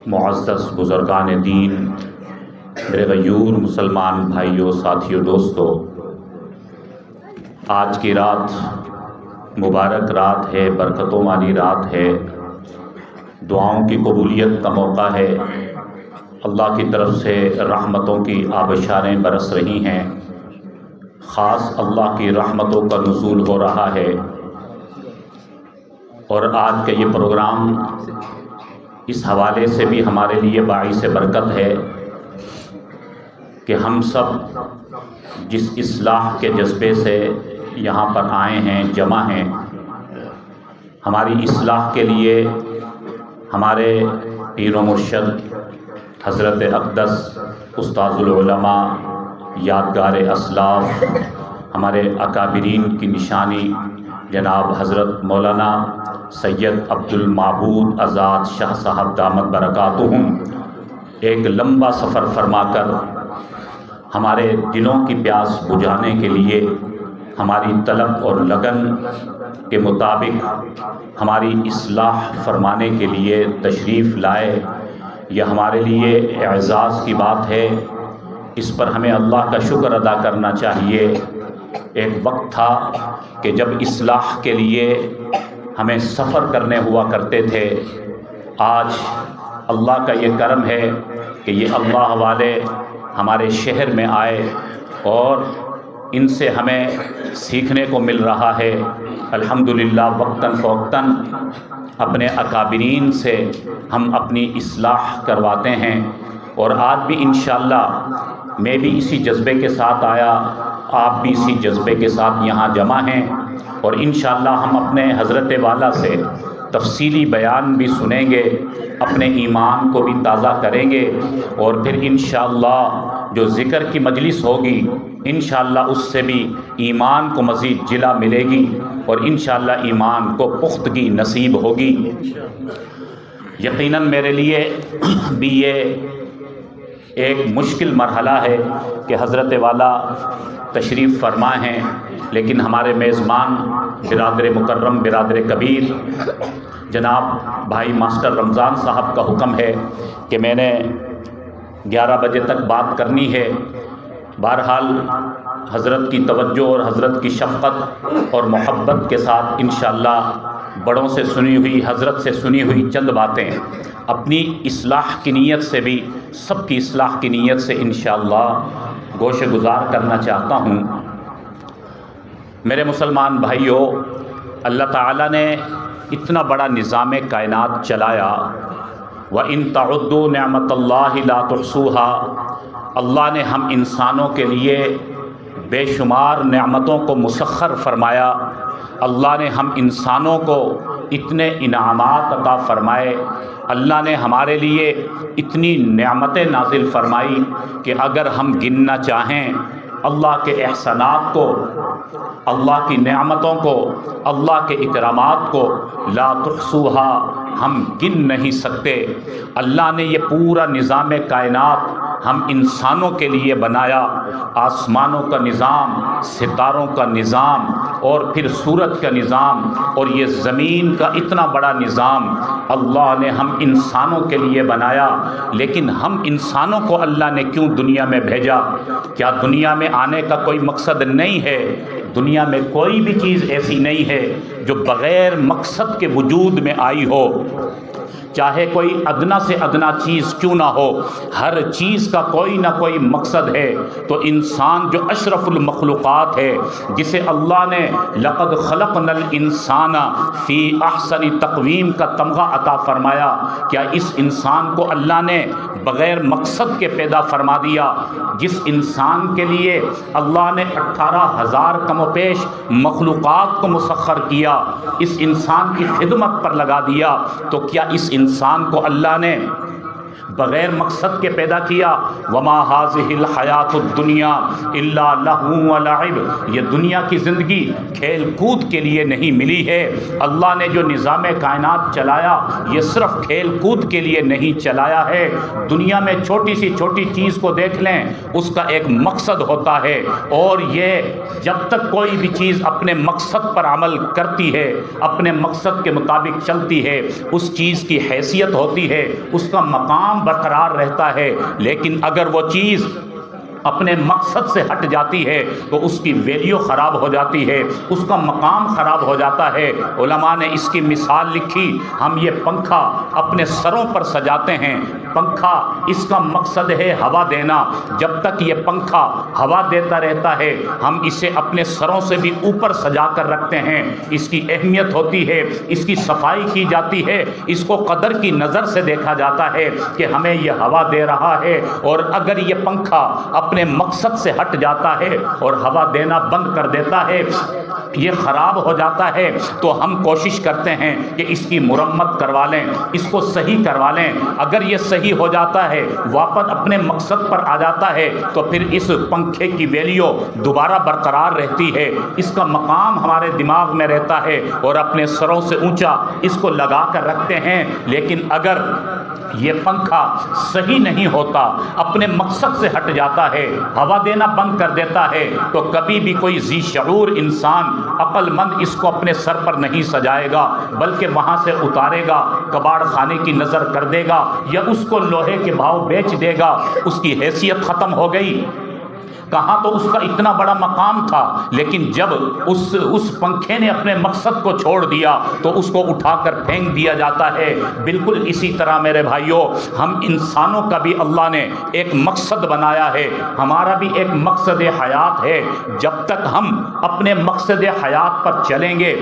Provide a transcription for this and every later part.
معزز بزرگان دین، میرے غیور مسلمان بھائیوں، ساتھیوں، دوستوں، آج کی رات مبارک رات ہے، برکتوں والی رات ہے، دعاؤں کی قبولیت کا موقع ہے، اللہ کی طرف سے رحمتوں کی آبشاریں برس رہی ہیں، خاص اللہ کی رحمتوں کا نزول ہو رہا ہے۔ اور آج کا یہ پروگرام اس حوالے سے بھی ہمارے لیے باعث برکت ہے کہ ہم سب جس اصلاح کے جذبے سے یہاں پر آئے ہیں، جمع ہیں، ہماری اصلاح کے لیے ہمارے پیر و مرشد حضرت اقدس استاذ العلماء، یادگار اسلاف، ہمارے اکابرین کی نشانی جناب حضرت مولانا سید عبد المعبود آزاد شاہ صاحب دامت برکاتہم ایک لمبا سفر فرما کر ہمارے دلوں کی پیاس بجھانے کے لیے، ہماری طلب اور لگن کے مطابق ہماری اصلاح فرمانے کے لیے تشریف لائے۔ یہ ہمارے لیے اعزاز کی بات ہے، اس پر ہمیں اللہ کا شکر ادا کرنا چاہیے۔ ایک وقت تھا کہ جب اصلاح کے لیے ہمیں سفر کرنے ہوا کرتے تھے، آج اللہ کا یہ کرم ہے کہ یہ اللہ والے ہمارے شہر میں آئے اور ان سے ہمیں سیکھنے کو مل رہا ہے۔ الحمدللہ وقتاً فوقتاً اپنے اکابرین سے ہم اپنی اصلاح کرواتے ہیں، اور آج بھی انشاءاللہ میں بھی اسی جذبے کے ساتھ آیا، آپ بھی اسی جذبے کے ساتھ یہاں جمع ہیں، اور انشاءاللہ ہم اپنے حضرت والا سے تفصیلی بیان بھی سنیں گے، اپنے ایمان کو بھی تازہ کریں گے، اور پھر انشاءاللہ جو ذکر کی مجلس ہوگی انشاءاللہ اس سے بھی ایمان کو مزید جلا ملے گی، اور انشاءاللہ ایمان کو پختگی نصیب ہوگی۔ یقیناً میرے لیے بھی یہ ایک مشکل مرحلہ ہے کہ حضرت والا تشریف فرما ہیں، لیکن ہمارے میزبان برادر مکرم، برادر کبیر جناب بھائی ماسٹر رمضان صاحب کا حکم ہے کہ میں نے 11 بجے تک بات کرنی ہے۔ بہرحال حضرت کی توجہ اور حضرت کی شفقت اور محبت کے ساتھ انشاءاللہ بڑوں سے سنی ہوئی، حضرت سے سنی ہوئی چند باتیں اپنی اصلاح کی نیت سے بھی، سب کی اصلاح کی نیت سے انشاءاللہ گوش گزار کرنا چاہتا ہوں۔ میرے مسلمان بھائیوں، اللہ تعالیٰ نے اتنا بڑا نظام کائنات چلایا، وَإِن تَعُدُّوا نِعْمَةَ اللَّهِ لَا تُحْصُوهَا، اللہ نے ہم انسانوں کے لیے بے شمار نعمتوں کو مسخر فرمایا، اللہ نے ہم انسانوں کو اتنے انعامات عطا فرمائے، اللہ نے ہمارے لیے اتنی نعمتیں نازل فرمائی کہ اگر ہم گننا چاہیں اللہ کے احسانات کو، اللہ کی نعمتوں کو، اللہ کے اکرامات کو، لا تحصوها، ہم گن نہیں سکتے۔ اللہ نے یہ پورا نظام کائنات ہم انسانوں کے لیے بنایا، آسمانوں کا نظام، ستاروں کا نظام، اور پھر سورج کا نظام، اور یہ زمین کا اتنا بڑا نظام اللہ نے ہم انسانوں کے لیے بنایا۔ لیکن ہم انسانوں کو اللہ نے کیوں دنیا میں بھیجا؟ کیا دنیا میں آنے کا کوئی مقصد نہیں ہے؟ دنیا میں کوئی بھی چیز ایسی نہیں ہے جو بغیر مقصد کے وجود میں آئی ہو، چاہے کوئی ادنا سے ادنا چیز کیوں نہ ہو، ہر چیز کا کوئی نہ کوئی مقصد ہے۔ تو انسان جو اشرف المخلوقات ہے، جسے اللہ نے لقد خلقنا الانسان فی احسن تقویم کا تمغہ عطا فرمایا، کیا اس انسان کو اللہ نے بغیر مقصد کے پیدا فرما دیا؟ جس انسان کے لیے اللہ نے 18,000 کم و بیش مخلوقات کو مسخر کیا، اس انسان کی خدمت پر لگا دیا، تو کیا اس انسان کو اللہ نے بغیر مقصد کے پیدا کیا۔ وما هذه الحیات الدنیا الا لہو ولعب، یہ دنیا کی زندگی کھیل کود کے لیے نہیں ملی ہے۔ اللہ نے جو نظام کائنات چلایا یہ صرف کھیل کود کے لیے نہیں چلایا ہے۔ دنیا میں چھوٹی سی چھوٹی چیز کو دیکھ لیں، اس کا ایک مقصد ہوتا ہے، اور یہ جب تک کوئی بھی چیز اپنے مقصد پر عمل کرتی ہے، اپنے مقصد کے مطابق چلتی ہے، اس چیز کی حیثیت ہوتی ہے، اس کا مقام برقرار رہتا ہے۔ لیکن اگر وہ چیز اپنے مقصد سے ہٹ جاتی ہے تو اس کی ویلیو خراب ہو جاتی ہے، اس کا مقام خراب ہو جاتا ہے۔ علماء نے اس کی مثال لکھی، ہم یہ پنکھا اپنے سروں پر سجاتے ہیں، پنکھا اس کا مقصد ہے ہوا دینا، جب تک یہ پنکھا ہوا دیتا رہتا ہے ہم اسے اپنے سروں سے بھی اوپر سجا کر رکھتے ہیں، اس کی اہمیت ہوتی ہے، اس کی صفائی کی جاتی ہے، اس کو قدر کی نظر سے دیکھا جاتا ہے کہ ہمیں یہ ہوا دے رہا ہے۔ اور اگر یہ پنکھا اپنے مقصد سے ہٹ جاتا ہے اور ہوا دینا بند کر دیتا ہے، یہ خراب ہو جاتا ہے، تو ہم کوشش کرتے ہیں کہ اس کی مرمت کروا لیں، اس کو صحیح کروا لیں۔ اگر یہ صحیح ہو جاتا ہے، واپس اپنے مقصد پر آ جاتا ہے، تو پھر اس پنکھے کی ویلیو دوبارہ برقرار رہتی ہے، اس کا مقام ہمارے دماغ میں رہتا ہے اور اپنے سروں سے اونچا اس کو لگا کر رکھتے ہیں۔ لیکن اگر یہ پنکھا صحیح نہیں ہوتا، اپنے مقصد سے ہٹ جاتا ہے، ہوا دینا بند کر دیتا ہے، تو کبھی بھی کوئی ذی شعور انسان عقل مند اس کو اپنے سر پر نہیں سجائے گا، بلکہ وہاں سے اتارے گا، کباڑ خانے کی نظر کر دے گا، یا اس کو لوہے کے بھاؤ بیچ دے گا، اس کی حیثیت ختم ہو گئی۔ کہاں تو اس کا اتنا بڑا مقام تھا، لیکن جب اس پنکھے نے اپنے مقصد کو چھوڑ دیا تو اس کو اٹھا کر پھینک دیا جاتا ہے۔ بالکل اسی طرح میرے بھائیوں، ہم انسانوں کا بھی اللہ نے ایک مقصد بنایا ہے، ہمارا بھی ایک مقصد حیات ہے۔ جب تک ہم اپنے مقصد حیات پر چلیں گے،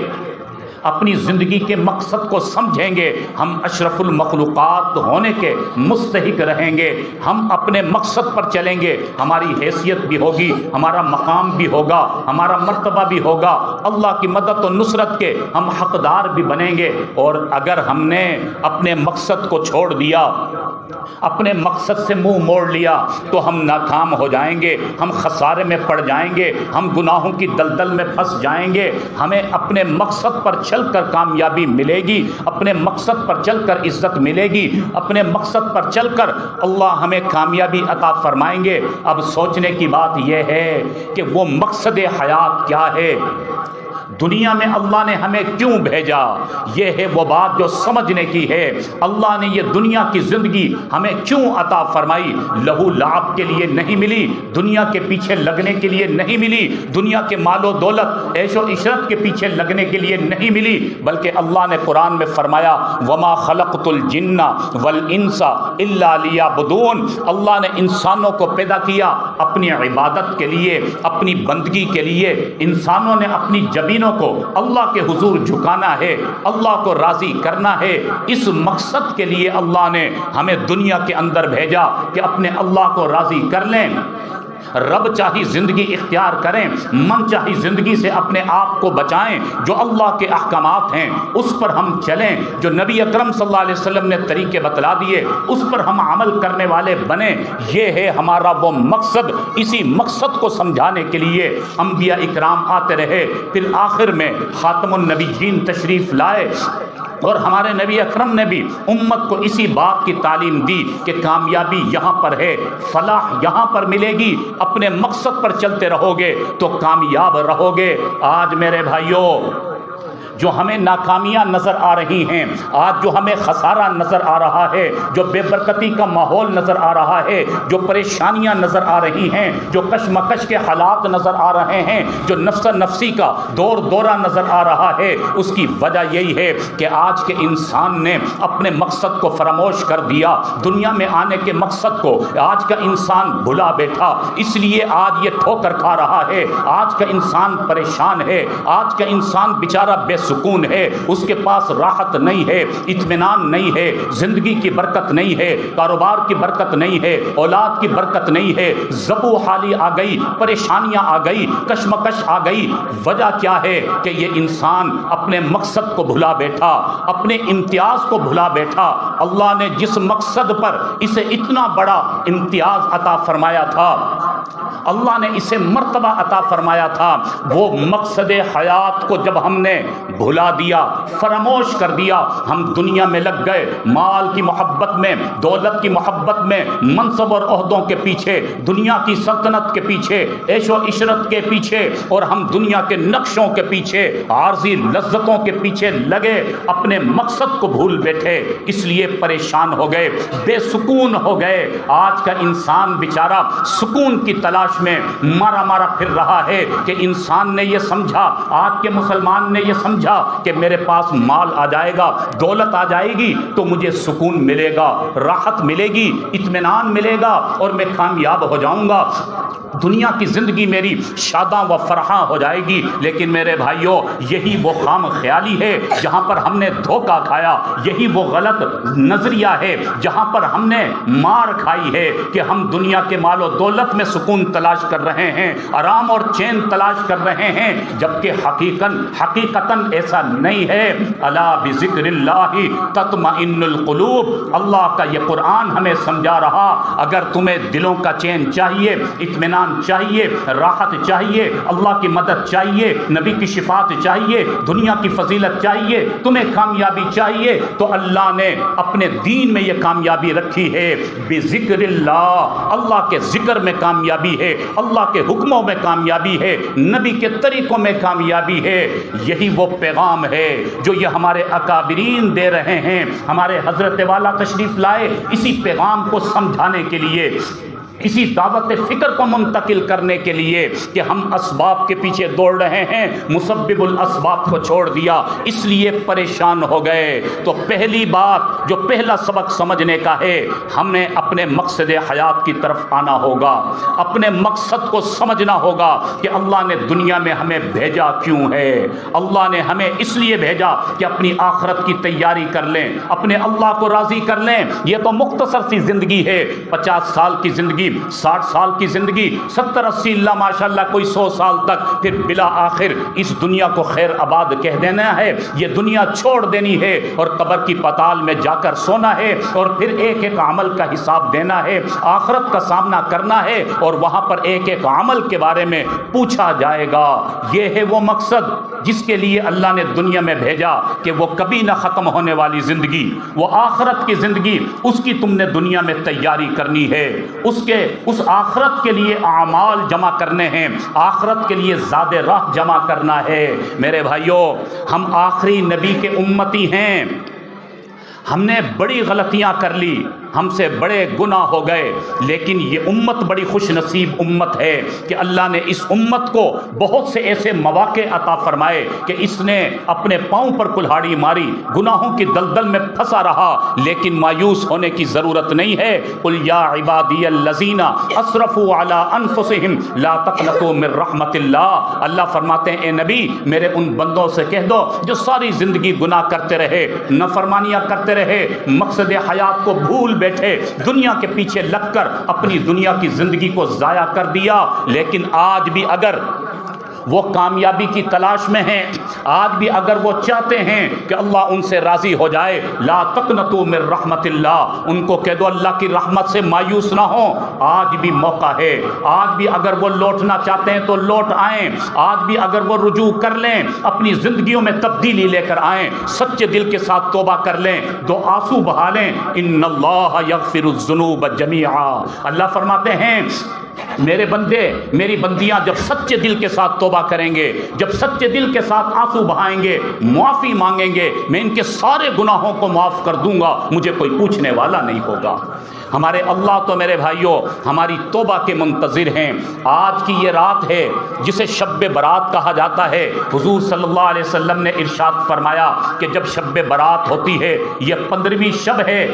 اپنی زندگی کے مقصد کو سمجھیں گے، ہم اشرف المخلوقات ہونے کے مستحق رہیں گے۔ ہم اپنے مقصد پر چلیں گے، ہماری حیثیت بھی ہوگی، ہمارا مقام بھی ہوگا، ہمارا مرتبہ بھی ہوگا، اللہ کی مدد و نصرت کے ہم حقدار بھی بنیں گے۔ اور اگر ہم نے اپنے مقصد کو چھوڑ دیا، اپنے مقصد سے منہ موڑ لیا، تو ہم ناکام ہو جائیں گے، ہم خسارے میں پڑ جائیں گے، ہم گناہوں کی دلدل میں پھنس جائیں گے۔ ہمیں اپنے مقصد پر چل کر کامیابی ملے گی، اپنے مقصد پر چل کر عزت ملے گی، اپنے مقصد پر چل کر اللہ ہمیں کامیابی عطا فرمائیں گے۔ اب سوچنے کی بات یہ ہے کہ وہ مقصد حیات کیا ہے، دنیا میں اللہ نے ہمیں کیوں بھیجا؟ یہ ہے وہ بات جو سمجھنے کی ہے۔ اللہ نے یہ دنیا کی زندگی ہمیں کیوں عطا فرمائی؟ لہو لعب کے لیے نہیں ملی، دنیا کے پیچھے لگنے کے لیے نہیں ملی، دنیا کے مال و دولت عیش و عشرت کے پیچھے لگنے کے لیے نہیں ملی، بلکہ اللہ نے قرآن میں فرمایا وما خلقت الجن والانس الا لیعبدون، اللہ نے انسانوں کو پیدا کیا اپنی عبادت کے لیے، اپنی بندگی کے لیے۔ انسانوں نے اپنی جبینوں کو اللہ کے حضور جھکانا ہے، اللہ کو راضی کرنا ہے، اس مقصد کے لیے اللہ نے ہمیں دنیا کے اندر بھیجا کہ اپنے اللہ کو راضی کر لیں۔ رب چاہی زندگی اختیار کریں، من چاہی زندگی سے اپنے آپ کو بچائیں، جو اللہ کے احکامات ہیں اس پر ہم چلیں، جو نبی اکرم صلی اللہ علیہ وسلم نے طریقے بتلا دیے اس پر ہم عمل کرنے والے بنیں۔ یہ ہے ہمارا وہ مقصد۔ اسی مقصد کو سمجھانے کے لیے انبیاء اکرام آتے رہے، پھر آخر میں خاتم النبیین تشریف لائے، اور ہمارے نبی اکرم نے بھی امت کو اسی بات کی تعلیم دی کہ کامیابی یہاں پر ہے، فلاح یہاں پر ملے گی، اپنے مقصد پر چلتے رہو گے تو کامیاب رہو گے۔ آج میرے بھائیوں، جو ہمیں ناکامیاں نظر آ رہی ہیں، آج جو ہمیں خسارہ نظر آ رہا ہے، جو بے برکتی کا ماحول نظر آ رہا ہے، جو پریشانیاں نظر آ رہی ہیں، جو کشمکش کے حالات نظر آ رہے ہیں، جو نفس نفسی کا دور دورہ نظر آ رہا ہے، اس کی وجہ یہی ہے کہ آج کے انسان نے اپنے مقصد کو فراموش کر دیا، دنیا میں آنے کے مقصد کو آج کا انسان بھلا بیٹھا، اس لیے آج یہ ٹھوکر کھا رہا ہے، آج کا انسان پریشان ہے، آج کا انسان بیچارہ بے سکون ہے، اس کے پاس راحت نہیں ہے، اطمینان نہیں ہے، زندگی کی برکت نہیں ہے، کاروبار کی برکت نہیں ہے، اولاد کی برکت نہیں ہے، زبو حالی آ گئی، پریشانیاں آ گئی، کشمکش آ گئی۔ وجہ کیا ہے کہ یہ انسان اپنے مقصد کو بھلا بیٹھا، اپنے امتیاز کو بھلا بیٹھا۔ اللہ نے جس مقصد پر اسے اتنا بڑا امتیاز عطا فرمایا تھا، اللہ نے اسے مرتبہ عطا فرمایا تھا، وہ مقصد حیات کو جب ہم نے بھلا دیا، فراموش کر دیا، ہم دنیا میں لگ گئے، مال کی محبت میں، دولت کی محبت میں، منصب اور عہدوں کے پیچھے، دنیا کی سلطنت کے پیچھے، عیش و عشرت کے پیچھے، اور ہم دنیا کے نقشوں کے پیچھے، عارضی لذتوں کے پیچھے لگے، اپنے مقصد کو بھول بیٹھے، اس لیے پریشان ہو گئے، بے سکون ہو گئے۔ آج کا انسان بیچارہ سکون کی تلاش میں مارا مارا پھر رہا ہے کہ انسان نے یہ سمجھا، آج کے مسلمان نے یہ سمجھا کہ میرے پاس مال آ جائے گا، دولت آ جائے گی تو مجھے سکون ملے گا، راحت ملے گی، اطمینان ملے گا اور میں کامیاب ہو جاؤں گا، دنیا کی زندگی میری شاداں و فرحاں ہو جائے گی۔ لیکن میرے بھائیوں، یہی وہ خام خیالی ہے جہاں پر ہم نے دھوکہ کھایا، یہی وہ غلط نظریہ ہے جہاں پر ہم نے مار کھائی ہے کہ ہم دنیا کے مال و دولت میں سکون تلاش کر رہے ہیں، آرام اور چین تلاش کر رہے ہیں، جبکہ حقیقتاً ایسا نہیں ہے۔ الا بذکر اللہ تطمئن القلوب، اللہ کا یہ قرآن ہمیں سمجھا رہا، اگر تمہیں دلوں کا چین چاہیے، اطمینان چاہیے، راحت چاہیے، اللہ کی مدد چاہیے، نبی کی شفاعت چاہیے، دنیا کی فضیلت چاہیے، تمہیں کامیابی چاہیے، تو اللہ نے اپنے دین میں یہ کامیابی رکھی ہے، بذکر اللہ، اللہ کے ذکر میں کامیابی ہے، اللہ کے حکموں میں کامیابی ہے، نبی کے طریقوں میں کامیابی ہے۔ یہی وہ پیغام ہے جو یہ ہمارے اکابرین دے رہے ہیں، ہمارے حضرت والا تشریف لائے اسی پیغام کو سمجھانے کے لیے، اسی دعوت فکر کو منتقل کرنے کے لیے کہ ہم اسباب کے پیچھے دوڑ رہے ہیں، مسبب الاسباب کو چھوڑ دیا، اس لیے پریشان ہو گئے۔ تو پہلی بات جو پہلا سبق سمجھنے کا ہے، ہم نے اپنے مقصد حیات کی طرف آنا ہوگا، اپنے مقصد کو سمجھنا ہوگا کہ اللہ نے دنیا میں ہمیں بھیجا کیوں ہے۔ اللہ نے ہمیں اس لیے بھیجا کہ اپنی آخرت کی تیاری کر لیں، اپنے اللہ کو راضی کر لیں۔ یہ تو مختصر سی زندگی ہے، 50 سال کی زندگی، 60 سال کی زندگی، 70-80 اللہ ماشاءاللہ کوئی 100 سال تک، پھر بلا آخر اس دنیا کو خیر آباد کہہ دینا ہے، یہ دنیا چھوڑ دینی ہے اور قبر کی پتال میں جا کر سونا ہے، اور پھر ایک ایک عمل کا حساب دینا ہے، آخرت کا سامنا کرنا ہے، اور وہاں پر ایک ایک عمل کے بارے میں پوچھا جائے گا۔ یہ ہے وہ مقصد جس کے لیے اللہ نے دنیا میں بھیجا، کہ وہ کبھی نہ ختم ہونے والی زندگی، وہ آخرت کی زندگی، اس کی تم نے دنیا میں تیاری کرنی ہے، اس آخرت کے لیے اعمال جمع کرنے ہیں، آخرت کے لیے زاد راہ جمع کرنا ہے۔ میرے بھائیوں، ہم آخری نبی کے امتی ہیں، ہم نے بڑی غلطیاں کر لی، ہم سے بڑے گناہ ہو گئے، لیکن یہ امت بڑی خوش نصیب امت ہے کہ اللہ نے اس امت کو بہت سے ایسے مواقع عطا فرمائے کہ اس نے اپنے پاؤں پر کلہاڑی ماری، گناہوں کی دلدل میں پھنسا رہا، لیکن مایوس ہونے کی ضرورت نہیں ہے۔ قل یا عبادی الذین اسرفوا علی انفسہم لا تقنطوا من رحمت اللہ، اللہ فرماتے ہیں اے نبی میرے ان بندوں سے کہہ دو جو ساری زندگی گناہ کرتے رہے، نافرمانیاں کرتے رہے، مقصد حیات کو بھول بیٹھے، دنیا کے پیچھے لگ کر اپنی دنیا کی زندگی کو ضائع کر دیا، لیکن آج بھی اگر وہ کامیابی کی تلاش میں ہیں، آج بھی اگر وہ چاہتے ہیں کہ اللہ ان سے راضی ہو جائے، لا تقنطوا من رحمت اللہ، ان کو کہہ دو اللہ کی رحمت سے مایوس نہ ہو، آج بھی موقع ہے، آج بھی اگر وہ لوٹنا چاہتے ہیں تو لوٹ آئیں، آج بھی اگر وہ رجوع کر لیں، اپنی زندگیوں میں تبدیلی لے کر آئیں، سچے دل کے ساتھ توبہ کر لیں، دو آنسو بہا لیں، ان اللہ یغفر الذنوب جميعا، اللہ فرماتے ہیں میرے بندے میری بندیاں جب سچے دل کے ساتھ توبہ کریں گے، جب سچے دل کے ساتھ آنسو بہائیں گے، معافی مانگیں گے، میں ان کے سارے گناہوں کو معاف کر دوں گا، مجھے کوئی پوچھنے والا نہیں ہوگا۔ ہمارے اللہ تو میرے بھائیوں ہماری توبہ کے منتظر ہیں۔ آج کی یہ رات ہے جسے شب برات کہا جاتا ہے، حضور صلی اللہ علیہ وسلم نے ارشاد فرمایا کہ جب شب برات ہوتی ہے، یہ 15ویں شب ہے،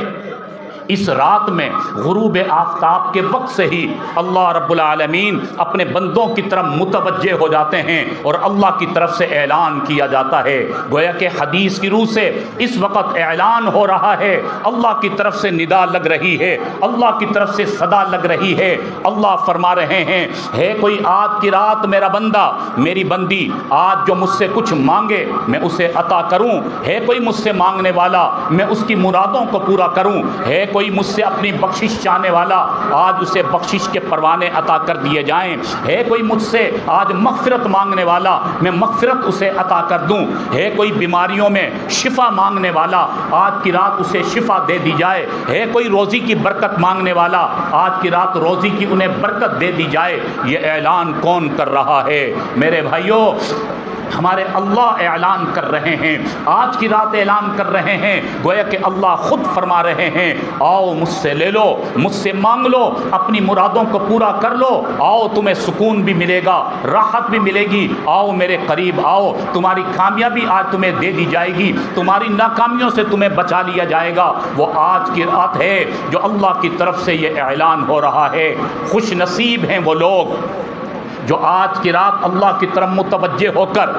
اس رات میں غروب آفتاب کے وقت سے ہی اللہ رب العالمین اپنے بندوں کی طرف متوجہ ہو جاتے ہیں اور اللہ کی طرف سے اعلان کیا جاتا ہے. گویا کہ حدیث کی روح سے اس وقت اعلان ہو رہا ہے, اللہ کی طرف سے ندا لگ رہی ہے, اللہ کی طرف سے صدا لگ رہی ہے. اللہ فرما رہے ہیں, ہے کوئی آج کی رات میرا بندہ میری بندی آج جو مجھ سے کچھ مانگے میں اسے عطا کروں, ہے کوئی مجھ سے مانگنے والا میں اس کی مرادوں کو پورا کروں, ہے کوئی مجھ سے اپنی بخشش چاہنے والا آج اسے بخشش کے پروانے عطا کر دیے جائیں, ہے کوئی مجھ سے آج مغفرت مانگنے والا میں مغفرت اسے عطا کر دوں, ہے کوئی بیماریوں میں شفا مانگنے والا آج کی رات اسے شفا دے دی جائے, ہے کوئی روزی کی برکت مانگنے والا آج کی رات روزی کی انہیں برکت دے دی جائے. یہ اعلان کون کر رہا ہے میرے بھائیوں؟ ہمارے اللہ اعلان کر رہے ہیں, آج کی رات اعلان کر رہے ہیں. گویا کہ اللہ خود فرما رہے ہیں, آؤ مجھ سے لے لو, مجھ سے مانگ لو, اپنی مرادوں کو پورا کر لو, آؤ تمہیں سکون بھی ملے گا, راحت بھی ملے گی, آؤ میرے قریب آؤ, تمہاری کامیابی آج تمہیں دے دی جائے گی, تمہاری ناکامیوں سے تمہیں بچا لیا جائے گا. وہ آج کی رات ہے جو اللہ کی طرف سے یہ اعلان ہو رہا ہے. خوش نصیب ہیں وہ لوگ جو آج کی رات اللہ کی طرف متوجہ ہو کر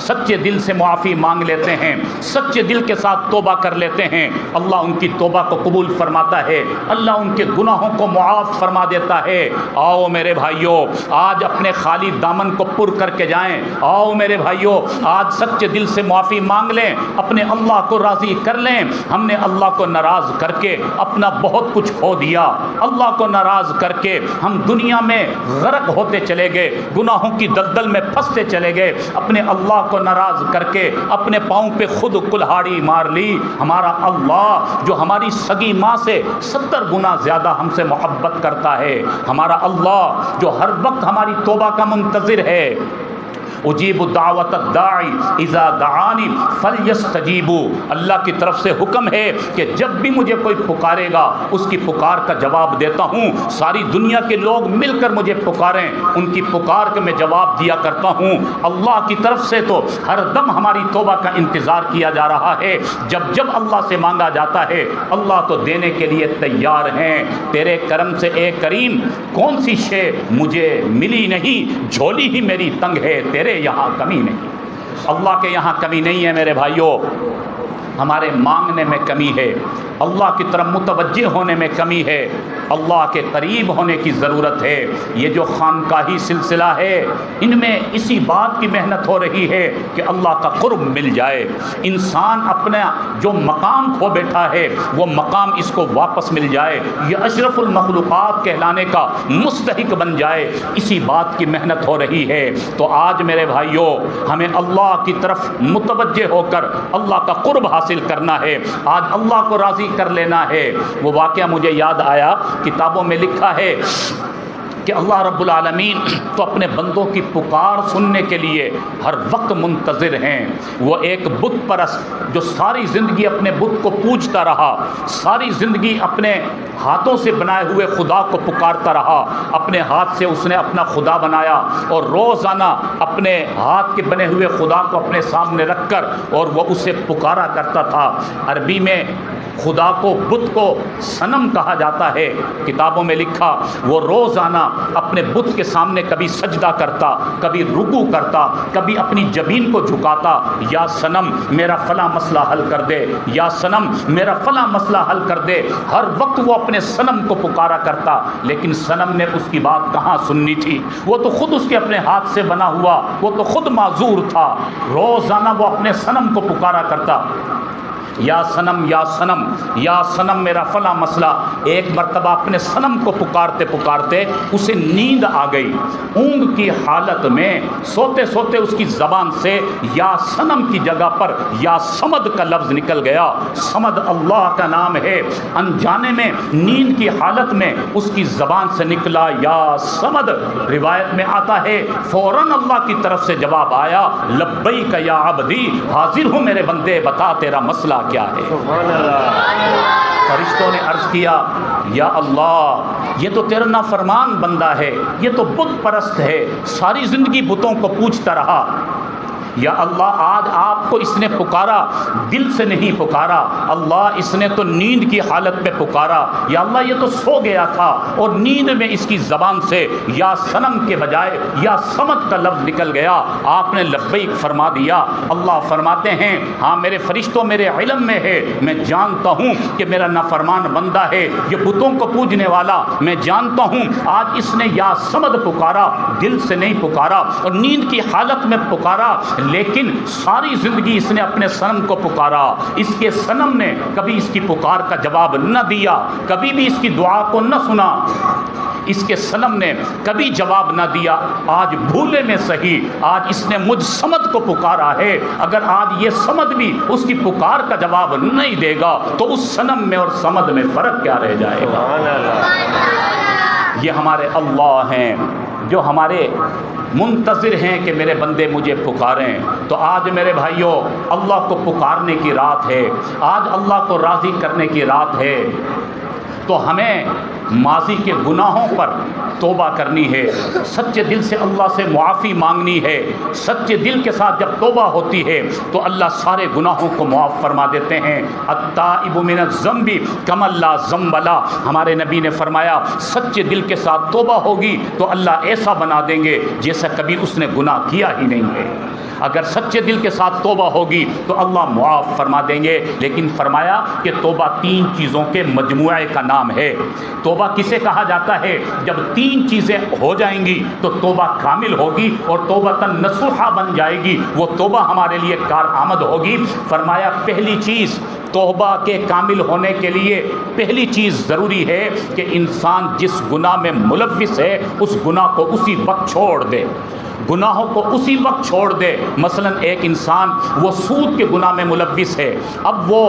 سچے دل سے معافی مانگ لیتے ہیں, سچے دل کے ساتھ توبہ کر لیتے ہیں. اللہ ان کی توبہ کو قبول فرماتا ہے, اللہ ان کے گناہوں کو معاف فرما دیتا ہے. آؤ میرے بھائیوں آج اپنے خالی دامن کو پر کر کے جائیں, آؤ میرے بھائیوں آج سچے دل سے معافی مانگ لیں, اپنے اللہ کو راضی کر لیں. ہم نے اللہ کو ناراض کر کے اپنا بہت کچھ کھو دیا, اللہ کو ناراض کر کے ہم دنیا میں غرق ہوتے چلے گئے, گناہوں کی دلدل میں پھنستے چلے گئے, اپنے اللہ کو ناراض کر کے اپنے پاؤں پہ خود کلہاڑی مار لی. ہمارا اللہ جو ہماری سگی ماں سے 70 گنا زیادہ ہم سے محبت کرتا ہے, ہمارا اللہ جو ہر وقت ہماری توبہ کا منتظر ہے. اجیب دعوت الداعی اذا دعانی فلیستجیبوا, اللہ کی طرف سے حکم ہے کہ جب بھی مجھے کوئی پکارے گا اس کی پکار کا جواب دیتا ہوں. ساری دنیا کے لوگ مل کر مجھے پکاریں, ان کی پکار کے میں جواب دیا کرتا ہوں. اللہ کی طرف سے تو ہر دم ہماری توبہ کا انتظار کیا جا رہا ہے. جب جب اللہ سے مانگا جاتا ہے اللہ تو دینے کے لیے تیار ہیں. تیرے کرم سے اے کریم کون سی شے مجھے ملی نہیں, جھولی ہی میری تنگ ہے, تیرے یہاں کمی نہیں. اللہ کے یہاں کمی نہیں ہے میرے بھائیوں, ہمارے مانگنے میں کمی ہے, اللہ کی طرف متوجہ ہونے میں کمی ہے, اللہ کے قریب ہونے کی ضرورت ہے. یہ جو خانقاہی سلسلہ ہے ان میں اسی بات کی محنت ہو رہی ہے کہ اللہ کا قرب مل جائے, انسان اپنا جو مقام کھو بیٹھا ہے وہ مقام اس کو واپس مل جائے, یہ اشرف المخلوقات کہلانے کا مستحق بن جائے, اسی بات کی محنت ہو رہی ہے. تو آج میرے بھائیوں ہمیں اللہ کی طرف متوجہ ہو کر اللہ کا قرب حاصل کرنا ہے, آج اللہ کو راضی کر لینا ہے. وہ واقعہ مجھے یاد آیا, کتابوں میں لکھا ہے کہ اللہ رب العالمین تو اپنے بندوں کی پکار سننے کے لیے ہر وقت منتظر ہیں. وہ ایک بت پرست جو ساری زندگی اپنے بت کو پوجتا رہا, ساری زندگی اپنے ہاتھوں سے بنائے ہوئے خدا کو پکارتا رہا, اپنے ہاتھ سے اس نے اپنا خدا بنایا اور روزانہ اپنے ہاتھ کے بنے ہوئے خدا کو اپنے سامنے رکھ کر اور وہ اسے پکارا کرتا تھا. عربی میں خدا کو بت کو صنم کہا جاتا ہے. کتابوں میں لکھا وہ روزانہ اپنے بت کے سامنے کبھی سجدہ کرتا, کبھی رکوع کرتا, کبھی اپنی جبین کو جھکاتا, یا صنم میرا فلاں مسئلہ حل کر دے, یا صنم میرا فلاں مسئلہ حل کر دے. ہر وقت وہ اپنے صنم کو پکارا کرتا, لیکن صنم نے اس کی بات کہاں سننی تھی, وہ تو خود اس کے اپنے ہاتھ سے بنا ہوا, وہ تو خود معذور تھا. روزانہ وہ اپنے صنم کو پکارا کرتا, یا صنم یا صنم یا صنم میرا فلاں مسئلہ. ایک مرتبہ اپنے صنم کو پکارتے پکارتے اسے نیند آ گئی. اونگ کی حالت میں سوتے سوتے اس کی زبان سے یا صنم کی جگہ پر یا صمد کا لفظ نکل گیا. صمد اللہ کا نام ہے. انجانے میں نیند کی حالت میں اس کی زبان سے نکلا یا صمد. روایت میں آتا ہے فوراً اللہ کی طرف سے جواب آیا, لبیک یا عبدی, حاضر ہوں میرے بندے, بتا تیرا مسئلہ کیا ہے. فرشتوں نے عرض کیا یا اللہ یہ تو تیرا نافرمان بندہ ہے, یہ تو بت پرست ہے, ساری زندگی بتوں کو پوجتا رہا. یا اللہ آج آپ کو اس نے پکارا، دل سے نہیں پکارا اللہ، اس نے تو نیند کی حالت میں پکارا، یا اللہ یہ تو سو گیا تھا اور نیند میں اس کی زبان سے یا صنم کے بجائے یا صمد کا لفظ نکل گیا، آپ نے لبیک فرما دیا۔ اللہ فرماتے ہیں ہاں میرے فرشتوں میرے علم میں ہے، میں جانتا ہوں کہ میرا نافرمان بندہ ہے، یہ بتوں کو پوجنے والا، میں جانتا ہوں آج اس نے یا صمد پکارا، دل سے نہیں پکارا اور نیند کی حالت میں پکارا، لیکن ساری زندگی اس نے اپنے صنم کو پکارا، اس کے صنم نے کبھی اس کی پکار کا جواب نہ دیا، کبھی بھی اس کی دعا کو نہ سنا، اس کے صنم نے کبھی جواب نہ دیا۔ آج بھولے میں صحیح آج اس نے مجھ صمد کو پکارا ہے، اگر آج یہ صمد بھی اس کی پکار کا جواب نہیں دے گا تو اس صنم میں اور صمد میں فرق کیا رہ جائے گا؟ یہ ہمارے اللہ ہیں جو ہمارے منتظر ہیں کہ میرے بندے مجھے پکاریں۔ تو آج میرے بھائیوں اللہ کو پکارنے کی رات ہے، آج اللہ کو راضی کرنے کی رات ہے، تو ہمیں ماضی کے گناہوں پر توبہ کرنی ہے، سچے دل سے اللہ سے معافی مانگنی ہے۔ سچے دل کے ساتھ جب توبہ ہوتی ہے تو اللہ سارے گناہوں کو معاف فرما دیتے ہیں۔ التائب من الذنب کمن لا ذنب لہ، ہمارے نبی نے فرمایا سچے دل کے ساتھ توبہ ہوگی تو اللہ ایسا بنا دیں گے جیسا کبھی اس نے گناہ کیا ہی نہیں ہے۔ اگر سچے دل کے ساتھ توبہ ہوگی تو اللہ معاف فرما دیں گے، لیکن فرمایا کہ توبہ 3 چیزوں کے مجموعے کا نام ہے۔ توبہ کسے کہا جاتا ہے؟ جب 3 چیزیں ہو جائیں گی تو توبہ کامل ہوگی اور توبۃ نصوحہ بن جائے گی، وہ توبہ ہمارے لیے کارآمد ہوگی۔ فرمایا پہلی چیز توبہ کے کامل ہونے کے لیے پہلی چیز ضروری ہے کہ انسان جس گناہ میں ملوث ہے اس گناہ کو اسی وقت چھوڑ دے، گناہوں کو اسی وقت چھوڑ دے۔ مثلا ایک انسان وہ سود کے گناہ میں ملوث ہے، اب وہ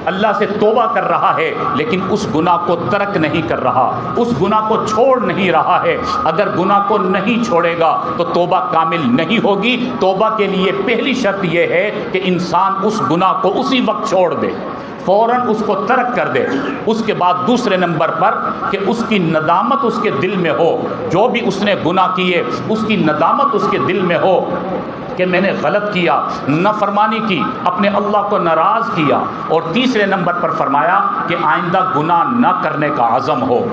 اللہ سے توبہ کر رہا ہے لیکن اس گناہ کو ترک نہیں کر رہا، اس گناہ کو چھوڑ نہیں رہا ہے۔ اگر گناہ کو نہیں چھوڑے گا تو توبہ کامل نہیں ہوگی۔ توبہ کے لیے پہلی شرط یہ ہے کہ انسان اس گناہ کو اسی وقت چھوڑ دے، فوراً اس کو ترک کر دے۔ اس کے بعد دوسرے نمبر پر کہ اس کی ندامت اس کے دل میں ہو، جو بھی اس نے گناہ کیے اس کی ندامت اس کے دل میں ہو کہ میں نے غلط کیا، نافرمانی کی، اپنے اللہ کو ناراض کیا۔ اور تیسرے نمبر پر فرمایا کہ آئندہ گناہ نہ کرنے کا عزم ہو،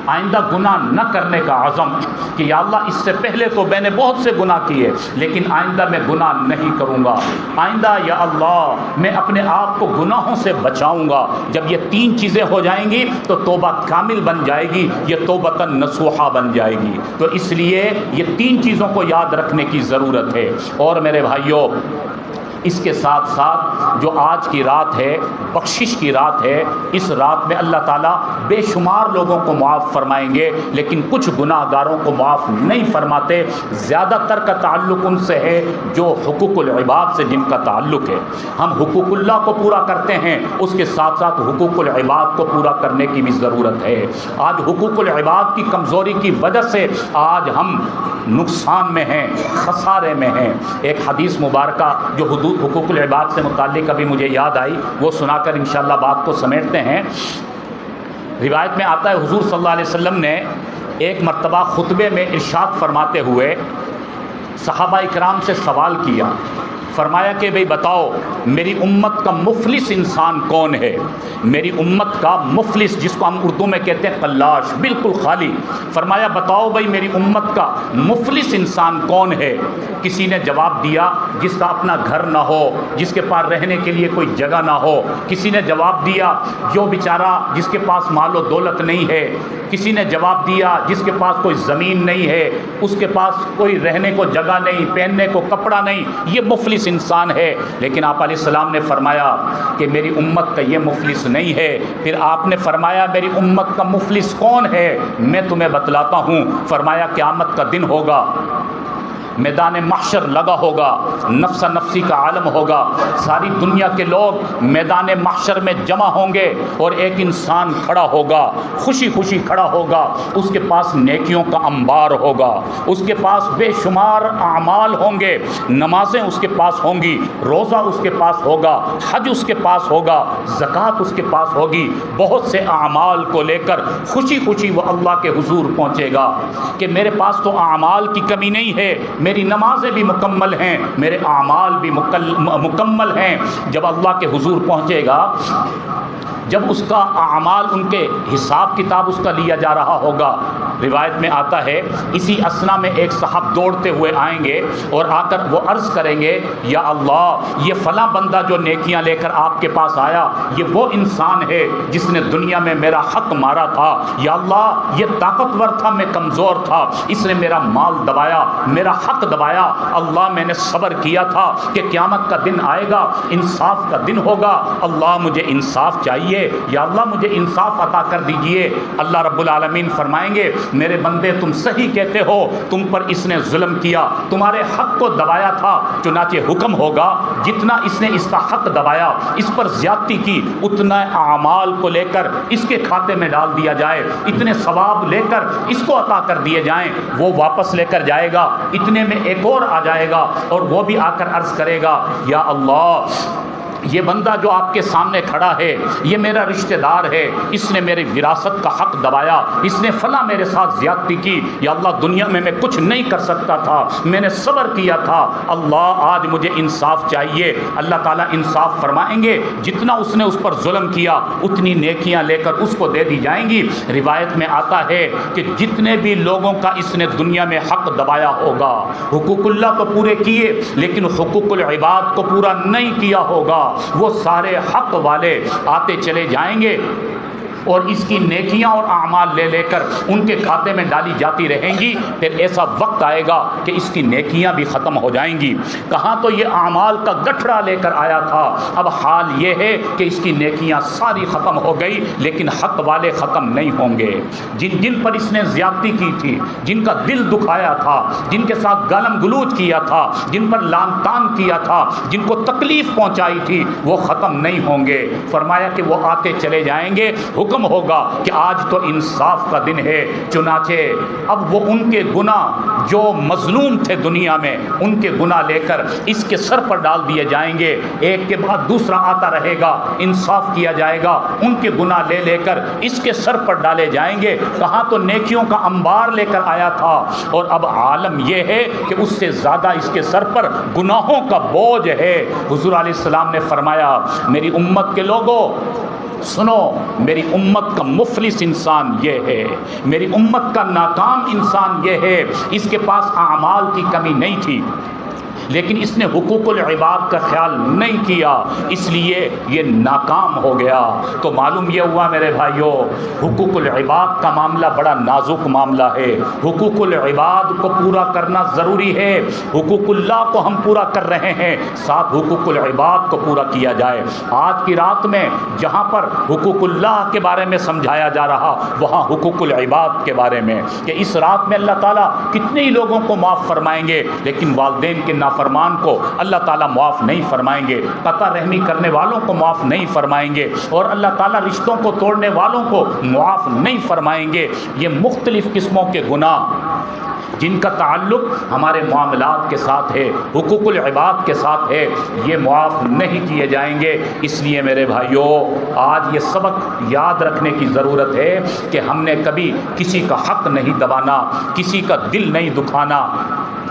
آئندہ گناہ نہ کرنے کا عزم کہ یا اللہ اس سے پہلے تو میں نے بہت سے گناہ کیے لیکن آئندہ میں گناہ نہیں کروں گا، آئندہ یا اللہ میں اپنے آپ کو گناہوں سے بچاؤں گا۔ جب یہ 3 چیزیں ہو جائیں گی تو توبہ کامل بن جائے گی، یہ توبۃ نصوحہ بن جائے گی۔ تو اس لیے یہ 3 چیزوں کو یاد رکھنے کی ضرورت ہے۔ اور میرے بھائیوں اس کے ساتھ ساتھ جو آج کی رات ہے بخشش کی رات ہے، اس رات میں اللہ تعالیٰ بے شمار لوگوں کو معاف فرمائیں گے، لیکن کچھ گناہ گاروں کو معاف نہیں فرماتے۔ زیادہ تر کا تعلق ان سے ہے جو حقوق العباد سے جن کا تعلق ہے۔ ہم حقوق اللہ کو پورا کرتے ہیں، اس کے ساتھ ساتھ حقوق العباد کو پورا کرنے کی بھی ضرورت ہے۔ آج حقوق العباد کی کمزوری کی وجہ سے آج ہم نقصان میں ہیں، خسارے میں ہیں۔ ایک حدیث مبارکہ جو حقوق العباد سے متعلق ابھی مجھے یاد آئی وہ سنا کر انشاءاللہ بات کو سمیٹتے ہیں۔ روایت میں آتا ہے حضور صلی اللہ علیہ وسلم نے ایک مرتبہ خطبے میں ارشاد فرماتے ہوئے صحابہ اکرام سے سوال کیا، فرمایا کہ بھئی بتاؤ میری امت کا مفلس انسان کون ہے؟ میری امت کا مفلس، جس کو ہم اردو میں کہتے ہیں قلاش، بالکل خالی۔ فرمایا بتاؤ بھئی میری امت کا مفلس انسان کون ہے؟ کسی نے جواب دیا جس کا اپنا گھر نہ ہو، جس کے پاس رہنے کے لیے کوئی جگہ نہ ہو۔ کسی نے جواب دیا جو بیچارہ جس کے پاس مال و دولت نہیں ہے۔ کسی نے جواب دیا جس کے پاس کوئی زمین نہیں ہے، اس کے پاس کوئی رہنے کو جگہ نہیں، پہننے کو کپڑا نہیں، یہ مفلس انسان ہے۔ لیکن آپ علیہ السلام نے فرمایا کہ میری امت کا یہ مفلس نہیں ہے۔ پھر آپ نے فرمایا میری امت کا مفلس کون ہے؟ میں تمہیں بتلاتا ہوں۔ فرمایا قیامت کا دن ہوگا، میدان محشر لگا ہوگا، نفس نفسی کا عالم ہوگا، ساری دنیا کے لوگ میدان محشر میں جمع ہوں گے اور ایک انسان کھڑا ہوگا، خوشی خوشی کھڑا ہوگا، اس کے پاس نیکیوں کا انبار ہوگا، اس کے پاس بے شمار اعمال ہوں گے، نمازیں اس کے پاس ہوں گی، روزہ اس کے پاس ہوگا، حج اس کے پاس ہوگا، زکوٰۃ اس کے پاس ہوگی، بہت سے اعمال کو لے کر خوشی خوشی وہ اللہ کے حضور پہنچے گا کہ میرے پاس تو اعمال کی کمی نہیں ہے، میری نمازیں بھی مکمل ہیں، میرے اعمال بھی مکمل ہیں۔ جب اللہ کے حضور پہنچے گا، جب اس کا اعمال ان کے حساب کتاب اس کا لیا جا رہا ہوگا، روایت میں آتا ہے اسی اسنا میں ایک صاحب دوڑتے ہوئے آئیں گے اور آ کر وہ عرض کریں گے یا اللہ یہ فلاں بندہ جو نیکیاں لے کر آپ کے پاس آیا یہ وہ انسان ہے جس نے دنیا میں میرا حق مارا تھا، یا اللہ یہ طاقتور تھا میں کمزور تھا، اس نے میرا مال دبایا، میرا حق دبایا، اللہ میں نے صبر کیا تھا کہ قیامت کا دن آئے گا، انصاف کا دن ہوگا، اللہ مجھے انصاف چاہیے، یا اللہ مجھے انصاف عطا کر دیجئے۔ اللہ رب العالمین فرمائیں گے میرے بندے تم صحیح کہتے ہو، تم پر اس نے ظلم کیا، تمہارے حق کو دبایا تھا، چنانچہ حکم ہوگا جتنا اس نے اس کا حق دبایا، اس پر زیادتی کی، اتنا اعمال کو لے کر اس کے کھاتے میں ڈال دیا جائے، اتنے ثواب لے کر اس کو عطا کر دیے جائیں۔ وہ واپس لے کر جائے گا، اتنے میں ایک اور آ جائے گا اور وہ بھی آ کر عرض کرے گا یا اللہ یہ بندہ جو آپ کے سامنے کھڑا ہے یہ میرا رشتہ دار ہے، اس نے میری وراثت کا حق دبایا، اس نے فلاں میرے ساتھ زیادتی کی، یا اللہ دنیا میں کچھ نہیں کر سکتا تھا، میں نے صبر کیا تھا، اللہ آج مجھے انصاف چاہیے۔ اللہ تعالیٰ انصاف فرمائیں گے، جتنا اس نے اس پر ظلم کیا اتنی نیکیاں لے کر اس کو دے دی جائیں گی۔ روایت میں آتا ہے کہ جتنے بھی لوگوں کا اس نے دنیا میں حق دبایا ہوگا، حقوق اللہ تو پورے کیے لیکن حقوق العباد کو پورا نہیں کیا ہوگا، وہ سارے حق والے آتے چلے جائیں گے اور اس کی نیکیاں اور اعمال لے لے کر ان کے کھاتے میں ڈالی جاتی رہیں گی۔ پھر ایسا وقت آئے گا کہ اس کی نیکیاں بھی ختم ہو جائیں گی۔ کہاں تو یہ اعمال کا گٹھڑا لے کر آیا تھا، اب حال یہ ہے کہ اس کی نیکیاں ساری ختم ہو گئی لیکن حق والے ختم نہیں ہوں گے۔ جن پر اس نے زیادتی کی تھی، جن کا دل دکھایا تھا، جن کے ساتھ گالم گلوچ کیا تھا، جن پر لان تان کیا تھا، جن کو تکلیف پہنچائی تھی، وہ ختم نہیں ہوں گے۔ فرمایا کہ وہ آتے چلے جائیں گے، حکم ہوگا کہ آج تو انصاف کا دن ہے، چنانچہ اب وہ ان کے گناہ جو مظلوم تھے دنیا میں ان کے گناہ لے کر اس کے سر پر ڈال دیے جائیں گے، ایک کے بعد دوسرا آتا رہے گا، انصاف کیا جائے گا، ان کے گناہ لے لے کر اس کے سر پر ڈالے جائیں گے۔ کہاں تو نیکیوں کا انبار لے کر آیا تھا اور اب عالم یہ ہے کہ اس سے زیادہ اس کے سر پر گناہوں کا بوجھ ہے۔ حضور علیہ السلام نے فرمایا میری امت کے لوگوں سنو، میری امت کا مفلس انسان یہ ہے، میری امت کا ناکام انسان یہ ہے، اس کے پاس اعمال کی کمی نہیں تھی لیکن اس نے حقوق العباد کا خیال نہیں کیا، اس لیے یہ ناکام ہو گیا۔ تو معلوم یہ ہوا میرے بھائیوں، حقوق العباد کا معاملہ بڑا نازک معاملہ ہے، حقوق العباد کو پورا کرنا ضروری ہے۔ حقوق اللہ کو ہم پورا کر رہے ہیں، ساتھ حقوق العباد کو پورا کیا جائے۔ آج کی رات میں جہاں پر حقوق اللہ کے بارے میں سمجھایا جا رہا، وہاں حقوق العباد کے بارے میں کہ اس رات میں اللہ تعالیٰ کتنے ہی لوگوں کو معاف فرمائیں گے لیکن والدین کے فرمان کو اللہ تعالیٰ معاف نہیں فرمائیں گے، قطع رحمی کرنے والوں کو معاف نہیں فرمائیں گے، اور اللہ تعالیٰ رشتوں کو توڑنے والوں کو معاف نہیں فرمائیں گے۔ یہ مختلف قسموں کے گناہ جن کا تعلق ہمارے معاملات کے ساتھ ہے، حقوق العباد کے ساتھ ہے، یہ معاف نہیں کیے جائیں گے۔ اس لیے میرے بھائیوں آج یہ سبق یاد رکھنے کی ضرورت ہے کہ ہم نے کبھی کسی کا حق نہیں دبانا، کسی کا دل نہیں دکھانا،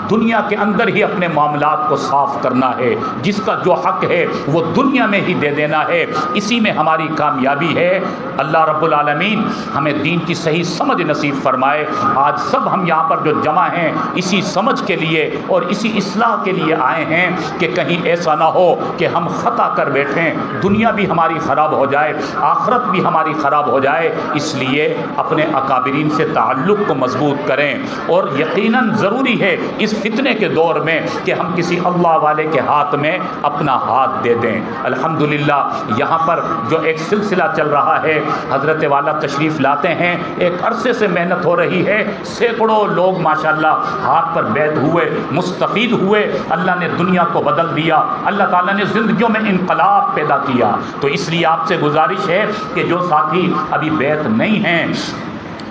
دنیا کے اندر ہی اپنے معاملات کو صاف کرنا ہے، جس کا جو حق ہے وہ دنیا میں ہی دے دینا ہے، اسی میں ہماری کامیابی ہے۔ اللہ رب العالمین ہمیں دین کی صحیح سمجھ نصیب فرمائے۔ آج سب ہم یہاں پر جو جمع ہیں اسی سمجھ کے لیے اور اسی اصلاح کے لیے آئے ہیں کہ کہیں ایسا نہ ہو کہ ہم خطا کر بیٹھیں، دنیا بھی ہماری خراب ہو جائے، آخرت بھی ہماری خراب ہو جائے۔ اس لیے اپنے اکابرین سے تعلق کو مضبوط کریں، اور یقیناً ضروری ہے اس فتنے کے دور میں کہ ہم کسی اللہ والے کے ہاتھ میں اپنا ہاتھ دے دیں۔ الحمدللہ یہاں پر جو ایک سلسلہ چل رہا ہے، حضرت والا تشریف لاتے ہیں، ایک عرصے سے محنت ہو رہی ہے، سینکڑوں لوگ ماشاءاللہ ہاتھ پر بیعت ہوئے، مستفید ہوئے، اللہ نے دنیا کو بدل دیا، اللہ تعالیٰ نے زندگیوں میں انقلاب پیدا کیا۔ تو اس لیے آپ سے گزارش ہے کہ جو ساتھی ابھی بیعت نہیں ہیں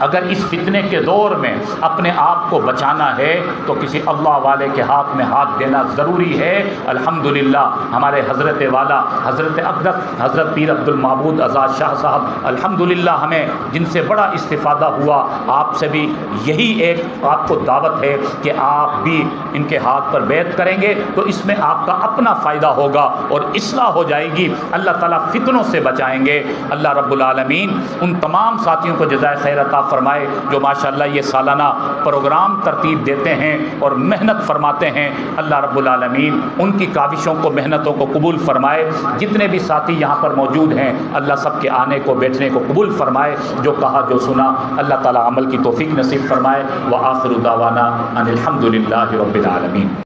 اگر اس فتنے کے دور میں اپنے آپ کو بچانا ہے تو کسی اللہ والے کے ہاتھ میں ہاتھ دینا ضروری ہے۔ الحمدللہ ہمارے حضرت والا حضرت اقدس حضرت پیر عبد المعبود آزاد شاہ صاحب الحمدللہ ہمیں جن سے بڑا استفادہ ہوا، آپ سے بھی یہی ایک آپ کو دعوت ہے کہ آپ بھی ان کے ہاتھ پر بیعت کریں گے تو اس میں آپ کا اپنا فائدہ ہوگا اور اصلاح ہو جائے گی، اللہ تعالیٰ فتنوں سے بچائیں گے۔ اللہ رب العالمین ان تمام ساتھیوں کو جزائے خیر عطا فرمائے جو ماشاءاللہ یہ سالانہ پروگرام ترتیب دیتے ہیں اور محنت فرماتے ہیں۔ اللہ رب العالمین ان کی کاوشوں کو محنتوں کو قبول فرمائے۔ جتنے بھی ساتھی یہاں پر موجود ہیں اللہ سب کے آنے کو بیٹھنے کو قبول فرمائے، جو کہا جو سنا اللہ تعالیٰ عمل کی توفیق نصیب فرمائے۔ وآخر دعوانا ان الحمد للہ رب العالمین۔